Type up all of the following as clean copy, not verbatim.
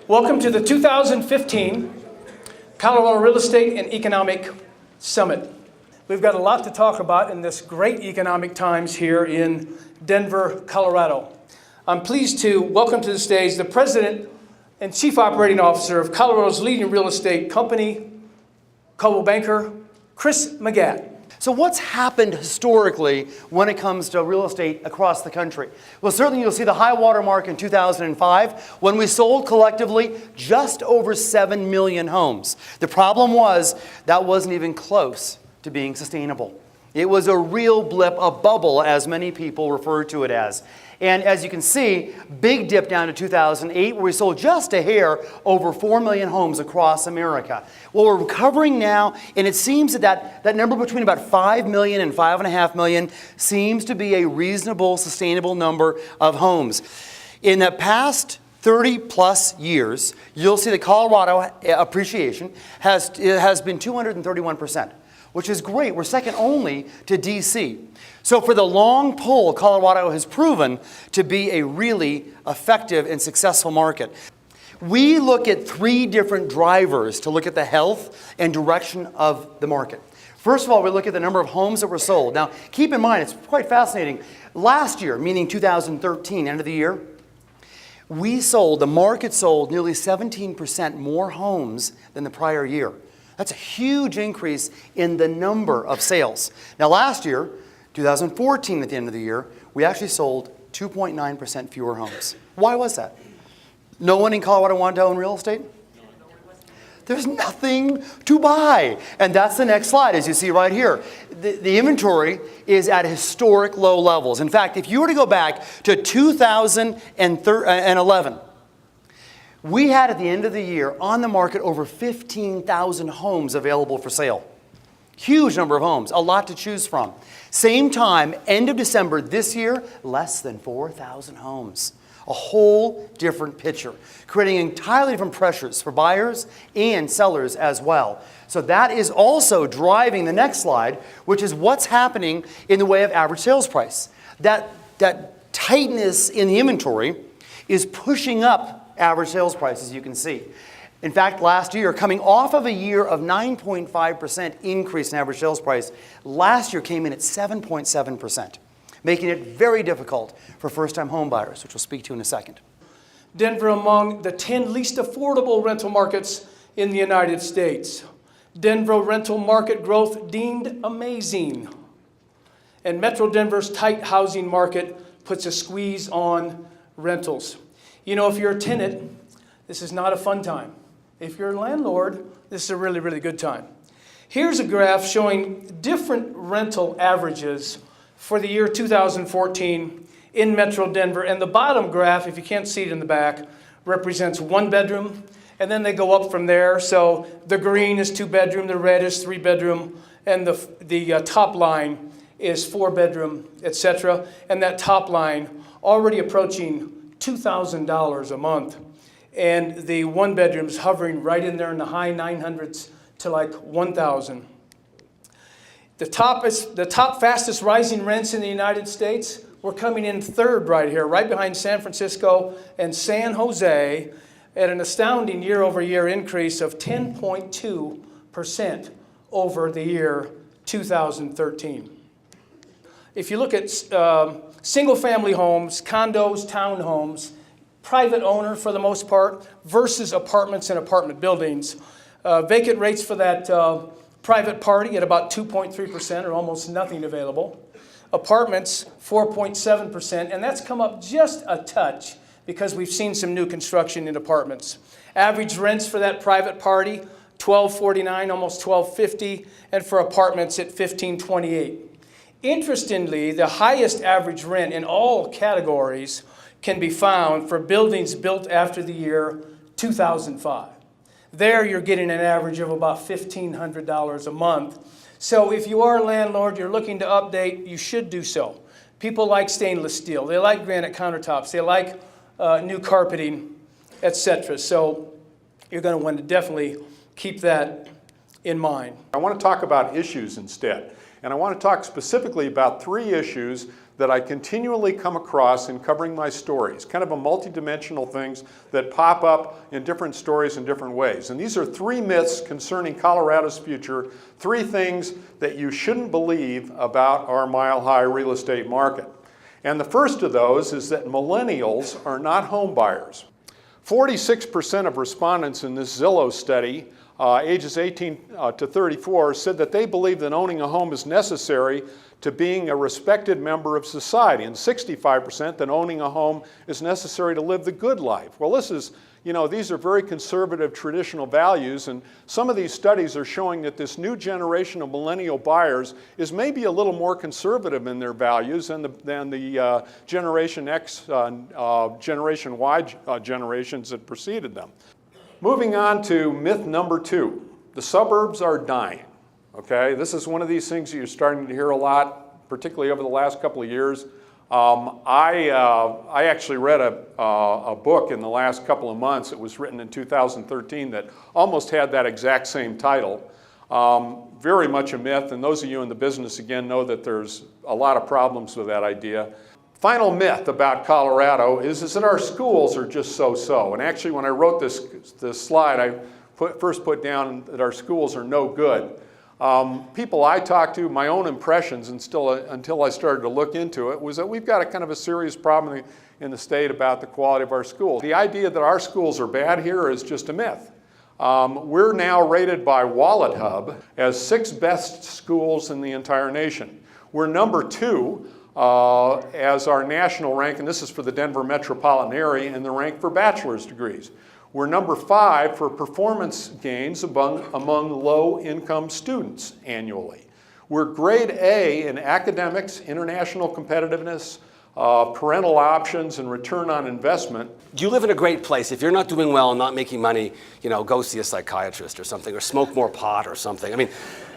Welcome to the 2015 Colorado Real Estate and Economic Summit. We've got a lot to talk about in this great economic times here in Denver, Colorado. I'm pleased to welcome to the stage the President and Chief Operating Officer of Colorado's leading real estate company, Coldwell Banker, Chris McGatt. So what's happened historically when it comes to real estate across the country? Well, certainly you'll see the high water mark in 2005 when we sold collectively just over 7 million homes. The problem was that wasn't even close to being sustainable. It was a real blip, a bubble, as many people refer to it as. And as you can see, big dip down to 2008, where we sold just a hair over 4 million homes across America. Well, we're recovering now, and it seems that number between about 5 million and 5.5 million seems to be a reasonable, sustainable number of homes. In the past 30 plus years, you'll see the Colorado appreciation has been 231%. Which is great. We're second only to DC. So for the long pull, Colorado has proven to be a really effective and successful market. We look at 3 different drivers to look at the health and direction of the market. First of all, we look at the number of homes that were sold. Now, keep in mind, it's quite fascinating. Last year, meaning 2013, end of the year, the market sold nearly 17% more homes than the prior year. That's a huge increase in the number of sales. Now last year, 2014 at the end of the year, we actually sold 2.9% fewer homes. Why was that? No one in Colorado wanted to own real estate? There's nothing to buy. And that's the next slide, as you see right here. The inventory is at historic low levels. In fact, if you were to go back to 2011, we had at the end of the year on the market over 15,000 homes available for sale. Huge number of homes, a lot to choose from. Same time, end of December this year, less than 4,000 homes. A whole different picture, creating entirely different pressures for buyers and sellers as well. So that is also driving the next slide, which is what's happening in the way of average sales price. That tightness in the inventory is pushing up average sales price, as you can see. In fact, last year, coming off of a year of 9.5% increase in average sales price, last year came in at 7.7%, making it very difficult for first-time home buyers, which we'll speak to in a second. Denver among the 10 least affordable rental markets in the United States. Denver rental market growth deemed amazing. And Metro Denver's tight housing market puts a squeeze on rentals. You know, if you're a tenant, this is not a fun time. If you're a landlord, this is a really, really good time. Here's a graph showing different rental averages for the year 2014 in Metro Denver. And the bottom graph, if you can't see it in the back, represents 1 bedroom. And then they go up from there. So the green is 2 bedroom, the red is 3 bedroom, and the top line is 4 bedroom, etc. And that top line already approaching $2,000 a month, and the 1 bedrooms hovering right in there in the high 900s to like 1,000. The top fastest rising rents in the United States, we're coming in third right here, right behind San Francisco and San Jose, at an astounding year-over-year increase of 10.2% over the year 2013. If you look at single-family homes, condos, townhomes, private owner for the most part, versus apartments and apartment buildings, vacant rates for that private party at about 2.3% or almost nothing available. Apartments, 4.7%, and that's come up just a touch because we've seen some new construction in apartments. Average rents for that private party, $1,249, almost $1,250, and for apartments at $1,528. Interestingly, the highest average rent in all categories can be found for buildings built after the year 2005. There you're getting an average of about $1,500 a month. So if you are a landlord, you're looking to update, you should do so. People like stainless steel, they like granite countertops, they like new carpeting, etc. So you're going to want to definitely keep that in mind. I want to talk about issues instead. And I want to talk specifically about 3 issues that I continually come across in covering my stories, kind of a multidimensional things that pop up in different stories in different ways. And these are 3 myths concerning Colorado's future, 3 things that you shouldn't believe about our mile-high real estate market. And the first of those is that millennials are not home buyers. 46% of respondents in this Zillow study, ages 18 to 34, said that they believe that owning a home is necessary to being a respected member of society, and 65% that owning a home is necessary to live the good life. Well, this is, these are very conservative traditional values, and some of these studies are showing that this new generation of millennial buyers is maybe a little more conservative in their values than the Generation X, Generation Y generations that preceded them. Moving on to myth number 2, the suburbs are dying. Okay, this is one of these things that you're starting to hear a lot, particularly over the last couple of years. I actually read a book in the last couple of months. It was written in 2013 that almost had that exact same title. Very much a myth, and those of you in the business, again, know that there's a lot of problems with that idea. Final myth about Colorado is that our schools are just so-so. And actually, when I wrote this slide, I first put down that our schools are no good. People I talked to, my own impressions, and still until I started to look into it, was that we've got a kind of a serious problem in the state about the quality of our schools. The idea that our schools are bad here is just a myth. We're now rated by WalletHub as 6th best schools in the entire nation. We're number 2 as our national rank, and this is for the Denver metropolitan area, and the rank for bachelor's degrees. We're number 5 for performance gains among low-income students annually. We're grade A in academics, international competitiveness, parental options, and return on investment. You live in a great place. If you're not doing well and not making money, go see a psychiatrist or something, or smoke more pot or something. I mean,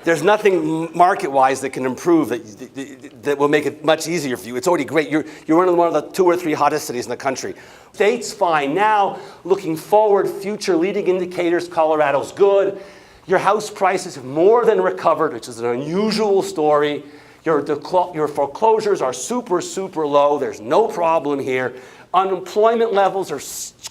there's nothing market-wise that can improve that will make it much easier for you. It's already great. You're one of the 2 or 3 hottest cities in the country. State's fine. Now, looking forward, future leading indicators, Colorado's good. Your house prices have more than recovered, which is an unusual story. Your foreclosures are super, super low. There's no problem here. Unemployment levels are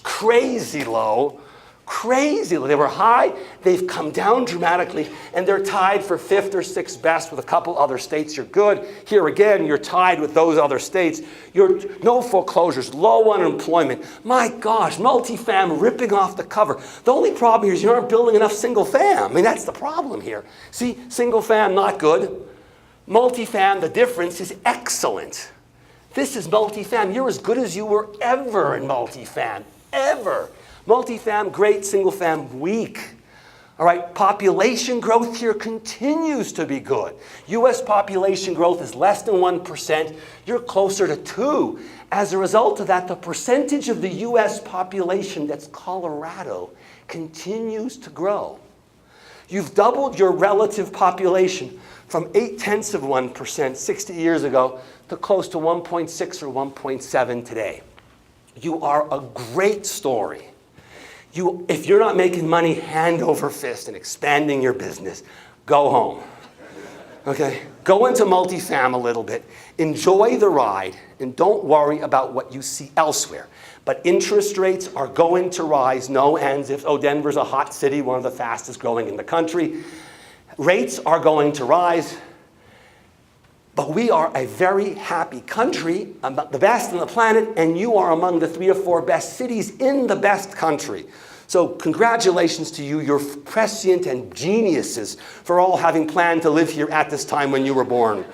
crazy low. Crazy low. They were high, they've come down dramatically, and they're tied for 5th or 6th best with a couple other states. You're good. Here again, you're tied with those other states. No foreclosures, low unemployment. My gosh, multifam ripping off the cover. The only problem here is you aren't building enough single fam. I mean, that's the problem here. See, single fam, not good. Multifam, the difference is excellent. This is multifam. You're as good as you were ever in multifam, ever. Multifam, great. Single fam, weak. All right, population growth here continues to be good. U.S. population growth is less than 1%. You're closer to 2. As a result of that, the percentage of the U.S. population that's Colorado continues to grow. You've doubled your relative population from 0.8% 60 years ago to close to 1.6 or 1.7 today. You are a great story. If you're not making money hand over fist and expanding your business, go home. Okay? Go into multifam a little bit. Enjoy the ride, and don't worry about what you see elsewhere. But interest rates are going to rise, no ends. Denver's a hot city, one of the fastest growing in the country. Rates are going to rise. But we are a very happy country, the best on the planet, and you are among the 3 or 4 best cities in the best country. So congratulations to you. You're prescient and geniuses for all having planned to live here at this time when you were born.